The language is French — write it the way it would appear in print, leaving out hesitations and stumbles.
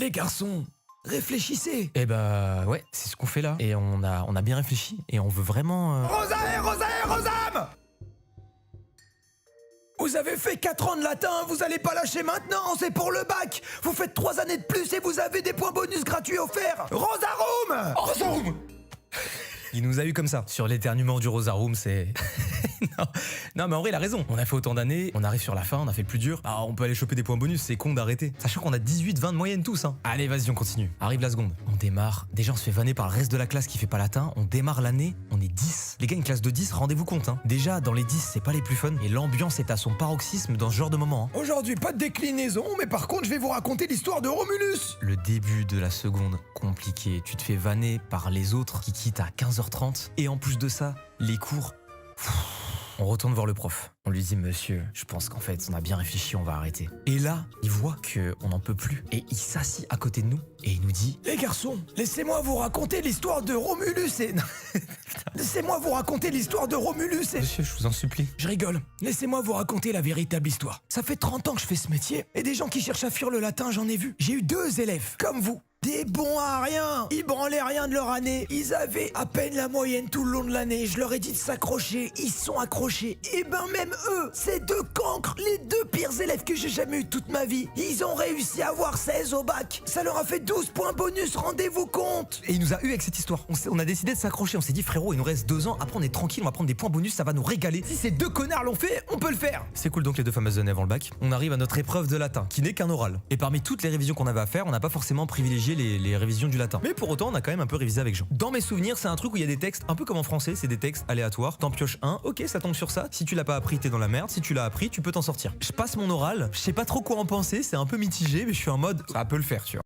Les garçons, réfléchissez. Eh bah ouais, c'est ce qu'on fait là. Et on a bien réfléchi. Et on veut vraiment... Rosam! Vous avez fait 4 ans de latin, vous allez pas lâcher maintenant, c'est pour le bac. Vous faites 3 années de plus et vous avez des points bonus gratuits offerts. Rosarum! Il nous a eu comme ça. Sur l'éternuement du Rosarum, c'est... non, mais en vrai, il a raison. On a fait autant d'années, on arrive sur la fin, on a fait le plus dur. Ah, on peut aller choper des points bonus, c'est con d'arrêter. Sachant qu'on a 18-20 de moyenne tous, hein. Allez, vas-y, on continue. Arrive la seconde. On démarre. Déjà, on se fait vanner par le reste de la classe qui fait pas latin. On démarre l'année, on est 10. Les gars, une classe de 10, rendez-vous compte, hein. Déjà, dans les 10, c'est pas les plus fun. Et l'ambiance est à son paroxysme dans ce genre de moment, hein. Aujourd'hui, pas de déclinaison, mais par contre, je vais vous raconter l'histoire de Romulus. Le début de la seconde, compliqué. Tu te fais vanner par les autres qui quittent à 15h30. Et en plus de ça, les cours... On retourne voir le prof. On lui dit, monsieur, je pense qu'en fait, on a bien réfléchi, on va arrêter. Et là, il voit qu'on n'en peut plus. Et il s'assit à côté de nous et il nous dit... Les garçons, laissez-moi vous raconter l'histoire de Romulus et... Laissez-moi vous raconter l'histoire de Romulus et... Monsieur, je vous en supplie. Je rigole. Laissez-moi vous raconter la véritable histoire. Ça fait 30 ans que je fais ce métier. Et des gens qui cherchent à fuir le latin, j'en ai vu. J'ai eu 2 élèves, comme vous. Des bons à rien. Ils branlaient rien de leur année. Ils avaient à peine la moyenne tout le long de l'année. Je leur ai dit de s'accrocher. Ils se sont accrochés. Et ben même eux, ces 2 cancres, les 2 pires élèves que j'ai jamais eu toute ma vie, ils ont réussi à avoir 16 au bac. Ça leur a fait 12 points bonus, rendez-vous compte. Et il nous a eu avec cette histoire. On a décidé de s'accrocher. On s'est dit, frérot, il nous reste 2 ans. Après, on est tranquille, on va prendre des points bonus, ça va nous régaler. Si ces 2 connards l'ont fait, on peut le faire. C'est cool donc les 2 fameuses années avant le bac. On arrive à notre épreuve de latin, qui n'est qu'un oral. Et parmi toutes les révisions qu'on avait à faire, on n'a pas forcément privilégié les révisions du latin. Mais pour autant, on a quand même un peu révisé avec Jean. Dans mes souvenirs, c'est un truc où il y a des textes, un peu comme en français, c'est des textes aléatoires. T'en pioches un, ok, ça tombe sur ça. Si tu l'as pas appris, t'es dans la merde. Si tu l'as appris, tu peux t'en sortir. Je passe mon oral, je sais pas trop quoi en penser, c'est un peu mitigé, mais je suis en mode, ça peut le faire, tu vois.